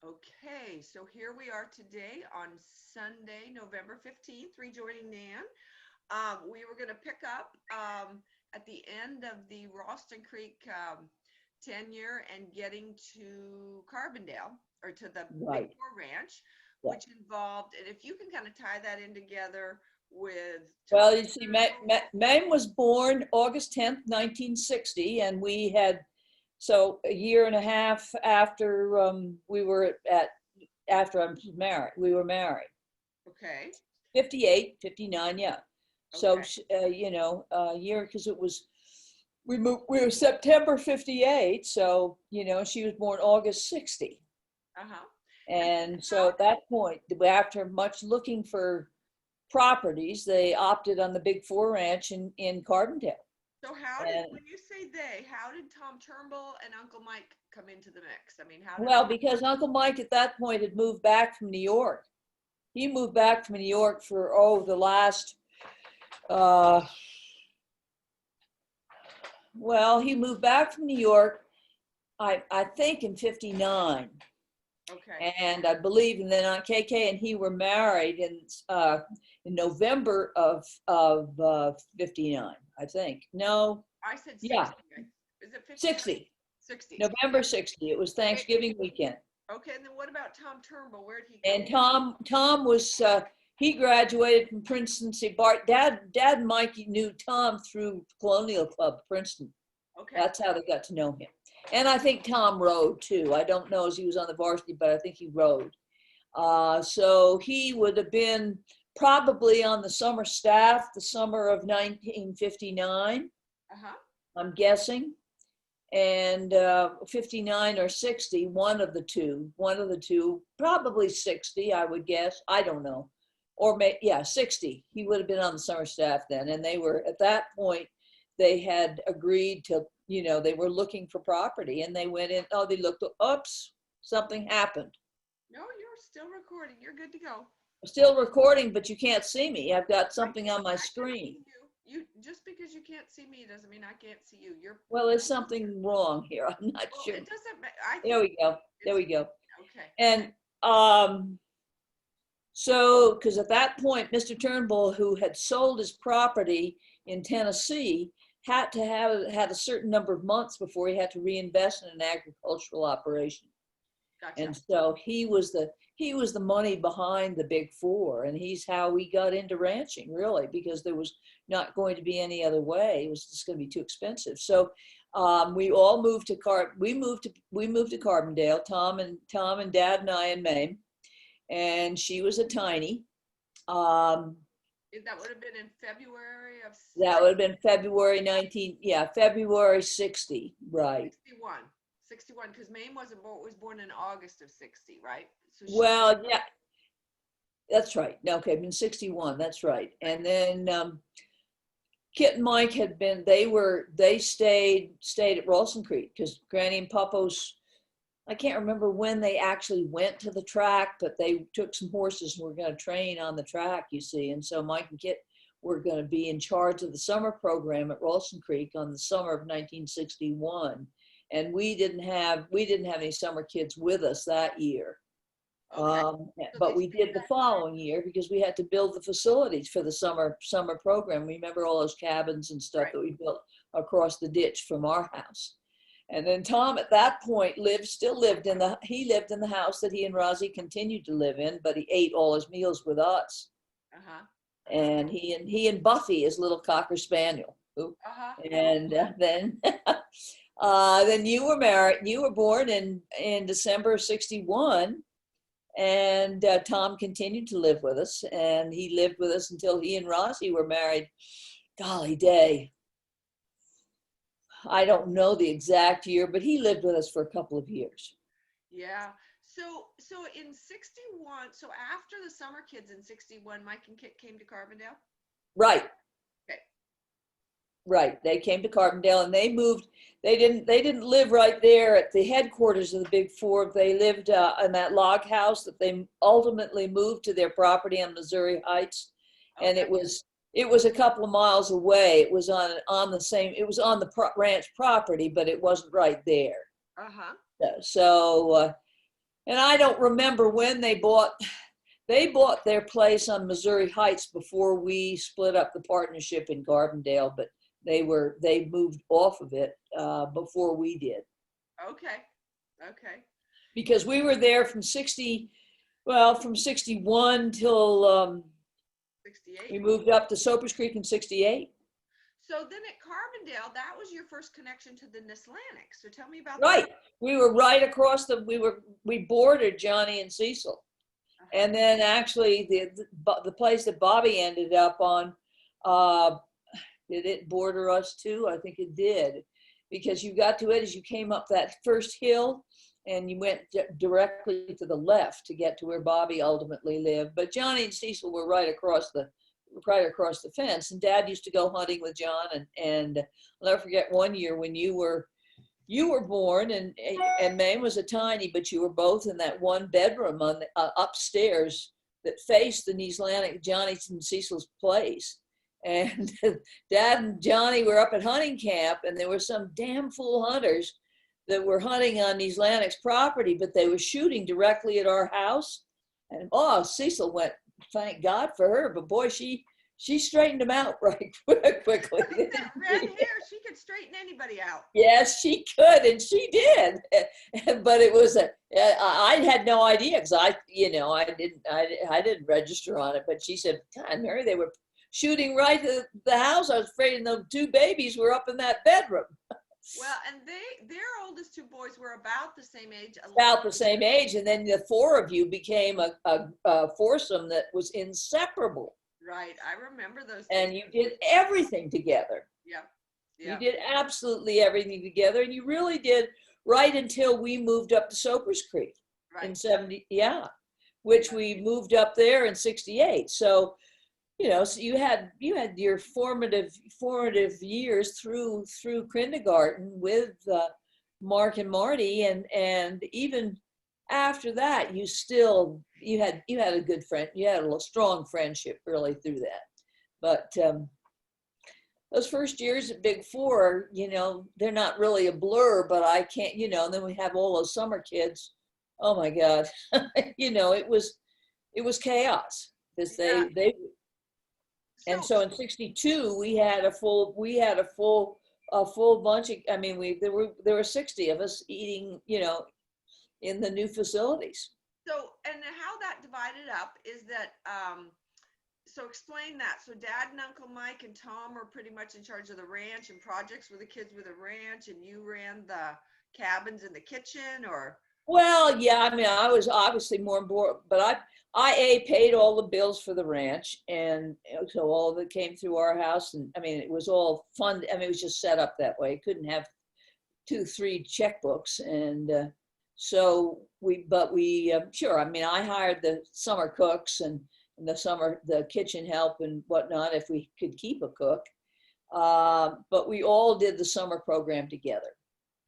Okay, so here we are today on Sunday, November 15th, rejoining Nan. We were going to pick up at the end of the Ralston Creek tenure and getting to Carbondale or to the Big Right. Four Ranch, Yeah. which involved, and if you can kind of tie that in together with Tom Well, you see, Turnbull. Mame was born August 10th, 1960, and we had, so a year and a half after we were after I was married, we were married. Okay, 58, 59, yeah. So, okay, a year, because we were September 58, so, she was born August 60. uh-huh. And And how so at that point, after much looking for properties, they opted on the Big Four Ranch in Carbondale. So how did, And when you say they, how did Tom Turnbull and Uncle Mike come into the mix? I mean, how did well, all, because Uncle Mike at that point had moved back from New York. He moved back from New York for, the last, uh, well, he moved back from New York, I think in 59. okay, And I believe, and then KK and he were married in November of 59, I think. No, I said yeah, 60. Is it 59? 60. 60. November 60. It was Okay, Thanksgiving weekend. okay, and then what about Tom Turnbull? Where'd he go? And Tom was he graduated from Princeton. See, Dad and Mikey knew Tom through Colonial Club, Princeton. Okay, That's how they got to know him. And I think Tom rode too. I don't know as he was on the varsity, but I think he rode. So he would have been probably on the summer staff the summer of 1959, uh-huh, I'm guessing. And 59 or 60, one of the two, probably 60, I would guess. I don't know. Or yeah, 60. He would have been on the summer staff then. And they were, at that point, they had agreed to, they were looking for property and they went in, they looked, oops, something happened. no, you're still recording. You're good to go. I'm still recording, but you can't see me. I've got I something can, on my I can screen. see you. You just because you can't see me doesn't mean I can't see you. You're Well, there's something wrong here. I'm not well. sure. It doesn't. I There think we go. There it's we go. okay. And so, because at that point, Mr. Turnbull, who had sold his property in Tennessee, had to have had a certain number of months before he had to reinvest in an agricultural operation. Gotcha. And so he was the money behind the Big Four, and he's how we got into ranching, really, because there was not going to be any other way. It was just going to be too expensive. So we all moved to Carbondale. Tom and Dad and I and Mame, and she was a tiny. Um, That would have been in February of that would have been February 60, right? 61. 61, because Mame was born in August of 60, right? So she Well, yeah, that's right. Okay, been 61, that's right. And then Kit and Mike had been, they stayed at Ralston Creek because Granny and Papa's, I can't remember when they actually went to the track, but they took some horses and were going to train on the track, you see. And so Mike and Kit were going to be in charge of the summer program at Ralston Creek on the summer of 1961. And we didn't have any summer kids with us that year. okay. So they But we stayed did the that time. following year because we had to build the facilities for the summer program. Remember all those cabins and stuff Right. that we built across the ditch from our house. And then Tom at that point he lived in the house that he and Rosie continued to live in, but he ate all his meals with us. Uh-huh. And he and Buffy, his little Cocker Spaniel. Uh-huh. And then you were married. You were born in December of 61. And Tom continued to live with us, and he lived with us until he and Rosie were married. Golly day. I don't know the exact year, but he lived with us for a couple of years. Yeah. So in 61, so after the summer kids in 61, Mike and Kit came to Carbondale? Right. Okay. Right. They came to Carbondale and they moved. They didn't live right there at the headquarters of the Big Four. They lived in that log house that they ultimately moved to their property on Missouri Heights. And Okay. it was a couple of miles away. It was on the ranch property, but it wasn't right there. Uh-huh. So And I don't remember when they bought their place on Missouri Heights before we split up the partnership in Carbondale, but they moved off of it before we did. Okay. Okay. Because we were there from 61 till 68. we moved up to Soapers Creek in 68. So then at Carbondale, that was your first connection to the Atlantic. So tell me about Right. that. We were right across we bordered Johnny and Cecil. Uh-huh. And then actually the place that Bobby ended up on, did it border us too? I think it did, because you got to it as you came up that first hill and you went directly to the left to get to where Bobby ultimately lived. But Johnny and Cecil were right across the fence, and Dad used to go hunting with John. And I'll never forget one year when you were born, and Maine was a tiny, but you were both in that one bedroom on the, upstairs that faced the Atlantic, Johnny's and Cecil's place. And Dad and Johnny were up at hunting camp, and there were some damn fool hunters that were hunting on Atlantic's property, but they were shooting directly at our house. And Cecil went, thank God for her, but boy, she straightened them out right quickly. That red hair, she could straighten anybody out. Yes, she could, and she did. But it was I had no idea, because I didn't register on it. But she said, God, Mary, they were shooting right at the house. I was afraid the two babies were up in that bedroom. Well, and their oldest two boys were about the same age. About the same age, and then the four of you became a foursome that was inseparable. Right, I remember those. And you did everything together. Yep. You did absolutely everything together, and you really did right until we moved up to Soapers Creek in 70. Yeah, which we moved up there in 68. So, so you had your formative years through kindergarten with Mark and Marty, and even after that, you had a good friend. You had a strong friendship really through that. But those first years at Big Four, they're not really a blur, but I can't, and then we have all those summer kids. Oh my God. It was chaos, because they and so in 62 we had a full bunch of, there were 60 of us eating, in the new facilities. So, and how that divided up is that, so explain that. So Dad and Uncle Mike and Tom were pretty much in charge of the ranch and projects with the kids with the ranch, and you ran the cabins in the kitchen, or? Well, yeah, I was obviously more important, but I paid all the bills for the ranch, and so all of it came through our house, and it was all fun. It was just set up that way. Couldn't have 2-3 checkbooks, and so sure. I hired the summer cooks and the kitchen help and whatnot if we could keep a cook. But we all did the summer program together.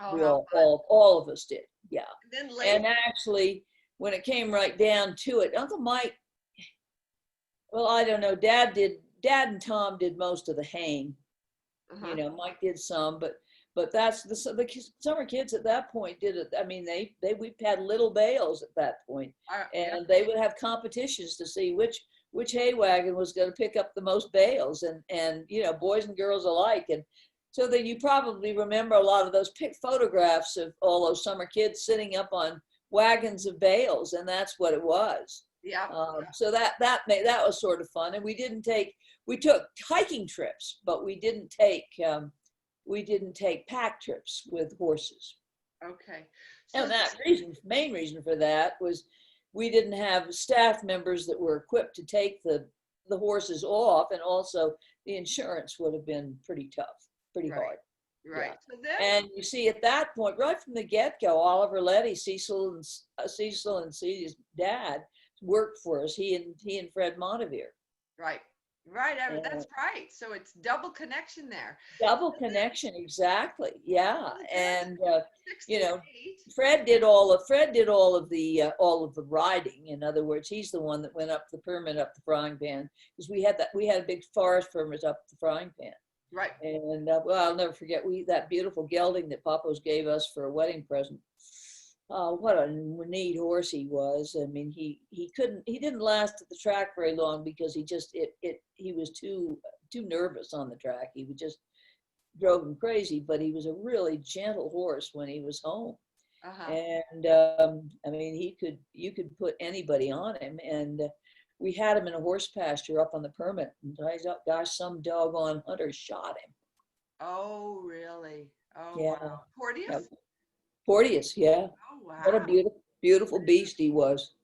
Oh, We all of us did. Yeah. And then later, And actually, when it came right down to it, Uncle Mike, well, I don't know. Dad and Tom did most of the haying. Mike did some, but that's the summer kids at that point did it. We had little bales at that point, and they would have competitions to see which hay wagon was going to pick up the most bales, and boys and girls alike. And so that you probably remember a lot of those photographs of all those summer kids sitting up on wagons of bales, and that's what it was. Yeah. So that was sort of fun. And we took hiking trips, but we didn't take pack trips with horses. Okay. And that main reason for that was we didn't have staff members that were equipped to take the horses off, and also the insurance would have been pretty tough. Pretty hard. Right. Yeah. So then, and you see, at that point, right from the get-go, Oliver Letty, Cecil and Cece's dad, worked for us. He and Fred Montevere. Right. That's right. So it's double connection there. Double connection, exactly. Yeah, and Fred did all of the riding. In other words, he's the one that went up the permit up the frying pan, because we had a big forest permit up the frying pan. Right. And I'll never forget that beautiful gelding that Papa's gave us for a wedding present. what a neat horse he was. I mean, he didn't last at the track very long because he was too nervous on the track. He would just drove him crazy, but he was a really gentle horse when he was home. Uh-huh. And I mean, you could put anybody on him. And we had him in a horse pasture up on the permit. And gosh, some doggone hunter shot him. Oh, really? Oh, Yeah, wow. yeah. Porteous? Porteous, yeah. Oh, What a wow. beautiful beast he was.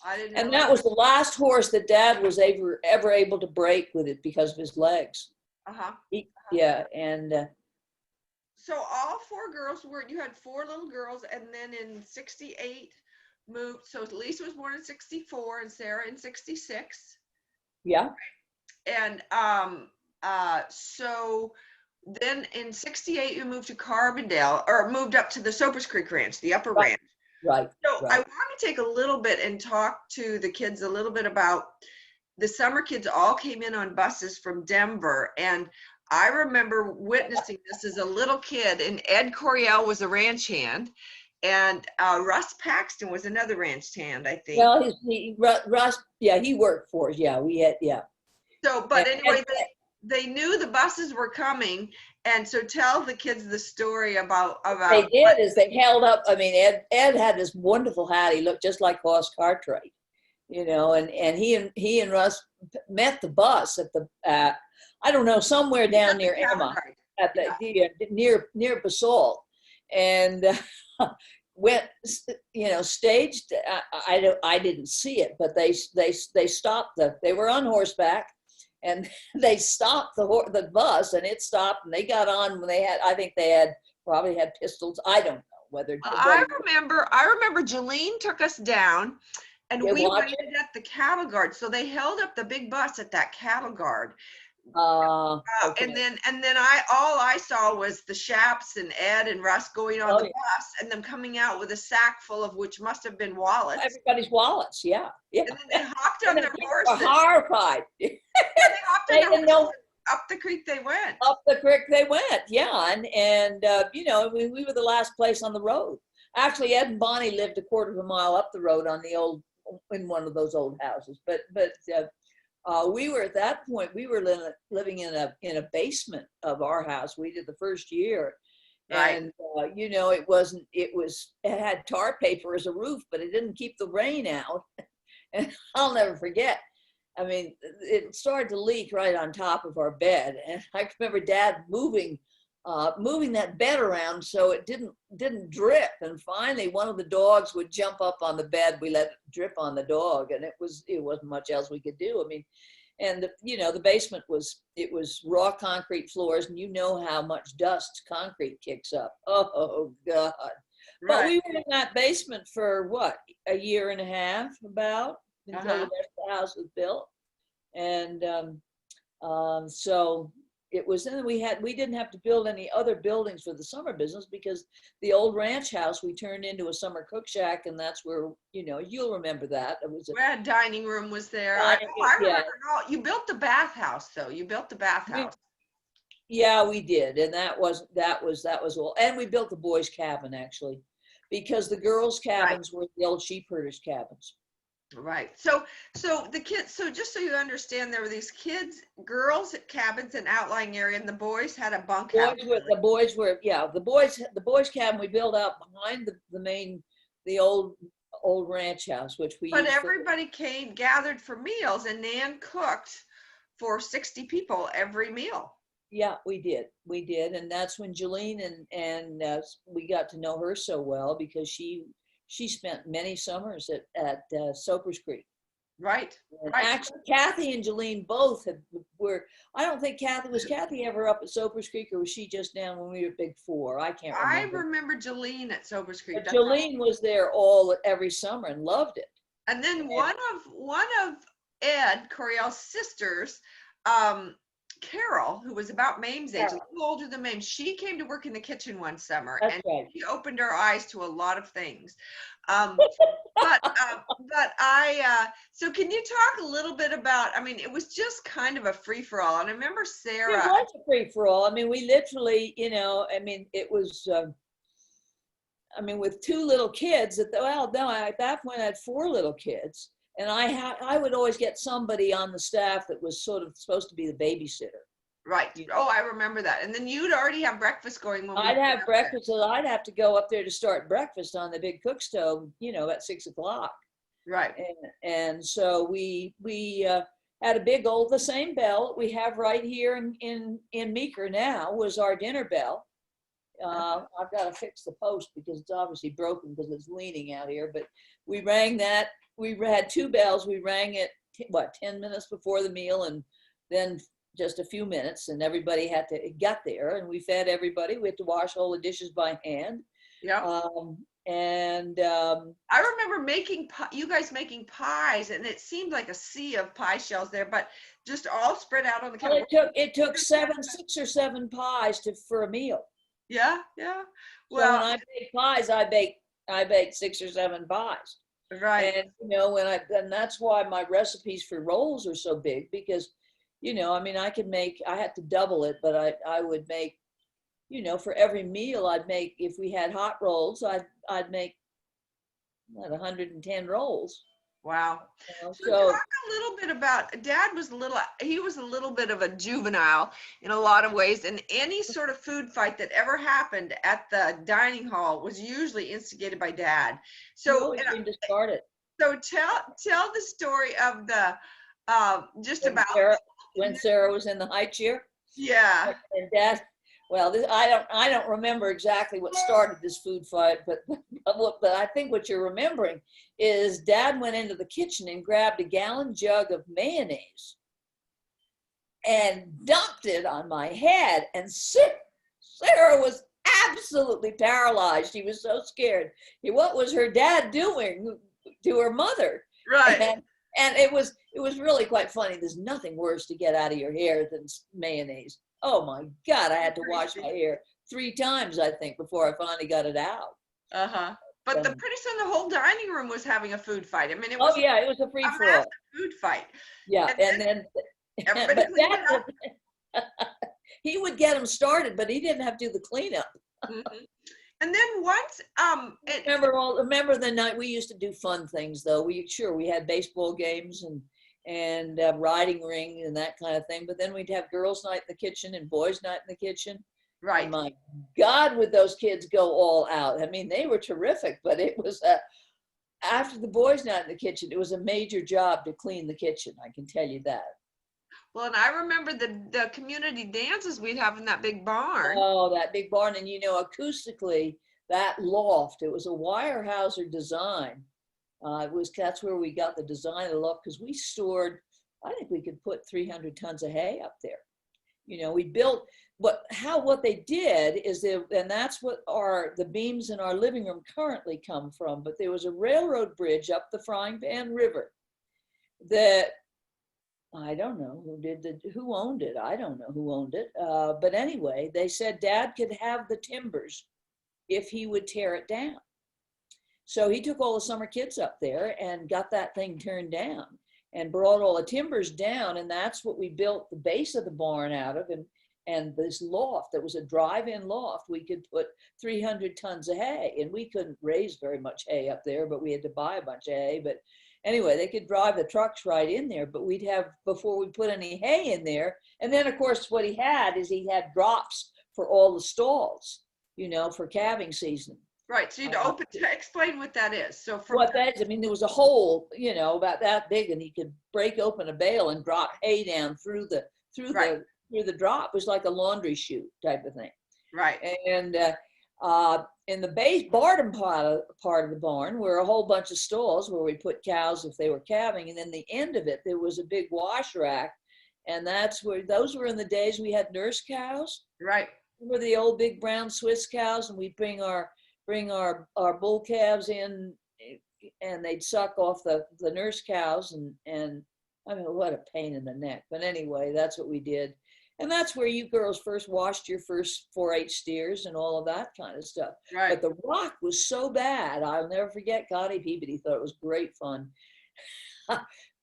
I didn't And know that that. was the last horse that Dad was ever able to break with it because of his legs. Uh-huh. Yeah, and So all four girls were, you had four little girls, and then in 68 moved, so Lisa was born in 64 and Sarah in 66. yeah, And so then in 68 you moved to Carbondale, or moved up to the Soapers Creek Ranch, the upper right, ranch. right, So I right. want to take a little bit and talk to the kids a little bit about the summer kids all came in on buses from Denver. And I remember witnessing this as a little kid, and Ed Coriel was a ranch hand, and Russ Paxton was another ranch hand, I think. Well, Russ, yeah, he worked for us. Yeah, we had, yeah. So, but And anyway, they knew the buses were coming, and so tell the kids the story about they what. did is they held up. I mean, Ed had this wonderful hat. He looked just like Hoss Cartwright, you know. And he and Russ met the bus at the I don't know, somewhere down At the near cattle Emma, guard. at Yeah. near Basalt, and went, you know, staged. I didn't see it, but they stopped they were on horseback, and they stopped the bus, and it stopped, and they got on when I think they probably had pistols. I don't know whether I remember Jolene took us down, and they we watch waited at the cattle guard. So they held up the big bus at that cattle guard. okay. And then all I saw was the Shaps and Ed and Russ going on Oh, the yeah. bus, and them coming out with a sack full of, which must have been wallets. Everybody's wallets, yeah, yeah. And then they hopped And on the their people were horses. horrified. Yeah, they hopped on They their didn't horses. know. Up the creek they went. Up the creek they went, yeah. And you know, we were the last place on the road. Actually, Ed and Bonnie lived a quarter of a mile up the road in one of those old houses. But we were, at that point, we were living in a basement of our house. We did the first year. Right. And you know, it had tar paper as a roof, but it didn't keep the rain out. And I'll never forget, I mean, it started to leak right on top of our bed, and I remember Dad moving that bed around so it didn't drip. And finally, one of the dogs would jump up on the bed. We let it drip on the dog, and it wasn't much else we could do. I mean, and you know, the basement was raw concrete floors, and you know how much dust concrete kicks up. Oh God! But Right. we were in that basement for what, a year and a half, about, until the rest of the house was built. And so it was, and we didn't have to build any other buildings for the summer business, because the old ranch house we turned into a summer cook shack, and that's where, you know, you'll remember that. It was We had dining room was there. I yeah. remember all. You built the bathhouse, though. You built the bathhouse. Yeah, we did. And that was all. And we built the boys' cabin, actually, because the girls' cabins were the old sheep herders' cabins. Right. So the kids, so just so you understand, there were these girls at cabins in outlying area, and the boys had a bunkhouse. The boys' cabin we built out behind the old ranch house, which we But used everybody gathered for meals, and Nan cooked for 60 people every meal. Yeah, we did. And that's when Jolene and we got to know her so well, because she spent many summers at Soapers Creek. Right. And Right. actually, Kathy and Jolene both were. I don't think Kathy ever up at Soapers Creek, or was she just down when we were Big Four? I can't remember. I remember Jolene at Soapers Creek. But Jolene was there every summer and loved it. And then one of Ed Coriel's sisters, Carol, who was about Mame's age, a little older than Mame, she came to work in the kitchen one summer. That's and right. She opened our eyes to a lot of things. So can you talk a little bit about, I mean, it was just kind of a free-for-all. And I remember Sarah. It was a free-for-all. I mean, we literally, you know, I mean, it was, I mean, with two little kids, well, no, at that point I had four little kids, and I would always get somebody on the staff that was sort of supposed to be the babysitter. Right. Oh, I remember that. And then you'd already have breakfast going when I'd have breakfast, so I'd have to go up there to start breakfast on the big cook stove, at 6 o'clock. Right. And so we had a big old, the same bell we have right here in Meeker now was our dinner bell. I've got to fix the post because it's obviously broken because it's leaning out here, but we rang that. We had two bells. We rang it, 10 minutes before the meal, and then just a few minutes, and everybody had to get there, and we fed everybody. We had to wash all the dishes by hand. Yeah. I remember you guys making pies, and it seemed like a sea of pie shells there, but just all spread out on the counter. Well, it took 6 or 7 pies for a meal. Yeah, yeah. Well, so when I bake pies, I bake 6 or 7 pies. Right. And and that's why my recipes for rolls are so big, because I mean, I had to double it, but I would make, for every meal I'd make, if we had hot rolls, I'd make 110 rolls. Wow. So talk a little bit about, Dad he was a little bit of a juvenile in a lot of ways, and any sort of food fight that ever happened at the dining hall was usually instigated by Dad. So So tell the story of the when Sarah was in the high chair. Yeah. And Dad, well, I don't remember exactly what started this food fight, but I think what you're remembering is Dad went into the kitchen and grabbed a gallon jug of mayonnaise and dumped it on my head, and Sarah was absolutely paralyzed. She was so scared. What was her dad doing to her mother? Right. And it was really quite funny. There's nothing worse to get out of your hair than mayonnaise. Oh my God, I had to wash my hair 3 times, I think, before I finally got it out. Uh-huh. But pretty soon the whole dining room was having a food fight. I mean, it was it was a free-for-all food fight. Yeah, and then everybody he would get them started, but he didn't have to do the cleanup. Mm-hmm. And then once remember the night we used to do fun things, though. We had baseball games and riding ring and that kind of thing, but then we'd have girls' night in the kitchen and boys' night in the kitchen. Right. And my God, would those kids go all out. I mean, they were terrific, but it was after the boys' night in the kitchen, it was a major job to clean the kitchen, I can tell you that. Well, and I remember the community dances we'd have in that big barn. Oh, that big barn. And acoustically, that loft, it was a Weyerhaeuser design. That's where we got the design of the loft, because we stored, I think we could put 300 tons of hay up there. We built what they did is and that's what the beams in our living room currently come from. But there was a railroad bridge up the Frying Pan River that I don't know who owned it. I don't know who owned it. But anyway, they said Dad could have the timbers if he would tear it down. So he took all the summer kids up there and got that thing turned down and brought all the timbers down. And that's what we built the base of the barn out of. And this loft, that was a drive-in loft, we could put 300 tons of hay, and we couldn't raise very much hay up there, but we had to buy a bunch of hay. But anyway, they could drive the trucks right in there, but we'd have, before we put any hay in there. And then of course, what he had drops for all the stalls, for calving season. Right. So you'd explain what that is. So there was a hole, about that big, and he could break open a bale and drop hay down through the drop. It was like a laundry chute type of thing. Right. And in the bottom part of the barn were a whole bunch of stalls where we put cows if they were calving. And then the end of it, there was a big wash rack. And those were in the days we had nurse cows. Right. Remember the old big brown Swiss cows, and we'd bring our bull calves in, and they'd suck off the nurse cows, and I mean, what a pain in the neck. But anyway, that's what we did. And that's where you girls first washed your first 4-H steers and all of that kind of stuff. Right. But the rock was so bad. I'll never forget Connie Peabody thought it was great fun.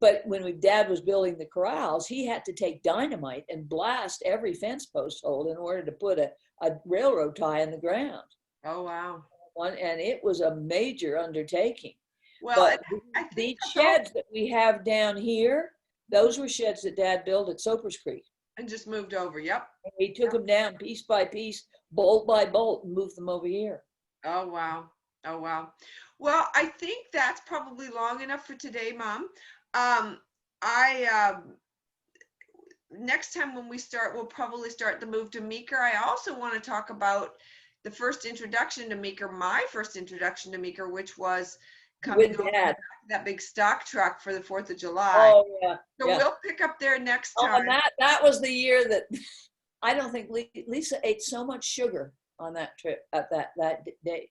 But when Dad was building the corrals, he had to take dynamite and blast every fence post hole in order to put a railroad tie in the ground. Oh, wow. one, and it was a major undertaking. Well, But I think these that's all, sheds that we have down here, those were sheds that Dad built at Soapers Creek. and just moved over. Yep. And we took them down piece by piece, bolt by bolt, and moved them over here. Oh, wow. Oh, wow. Well, I think that's probably long enough for today, Mom. I next time when we start, we'll probably start the move to Meeker. I also want to talk about the first introduction to Meeker, my first introduction to Meeker, which was coming With over Dad. that big stock truck for the 4th of July. Oh, yeah. So yeah. we'll pick up there next Oh, time. and that was the year that I don't think Lisa ate so much sugar on that trip at that day.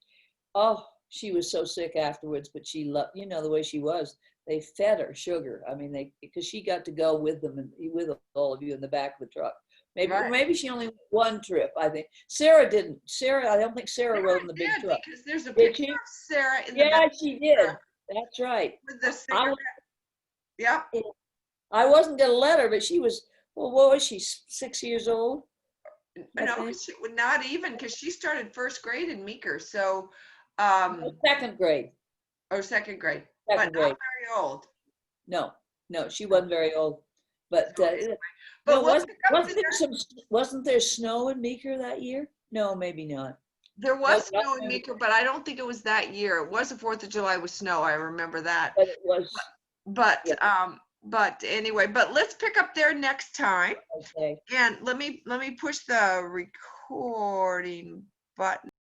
Oh, she was so sick afterwards, but she loved, you know, the way she was. They fed her sugar. I mean, because she got to go with them and with all of you in the back of the truck. Maybe she only went one trip. I think Sarah didn't. I don't think Sarah rode in the big truck. Because there's a Did picture she? of Sarah in the Yeah, back she did. That's right. with the cigarette. Yeah. I wasn't gonna let her, but she was. Well, what was she? 6 years old? No, she would not even, because she started first grade in Meeker. So, Second grade. or second grade, Second but grade. not very old. No, she wasn't very old. But But no, wasn't there snow in Meeker that year? No, maybe not. There was snow in Meeker, but I don't think it was that year. It was the 4th of July with snow. I remember that. But it was. But anyway, but let's pick up there next time. Okay. And let me push the recording button.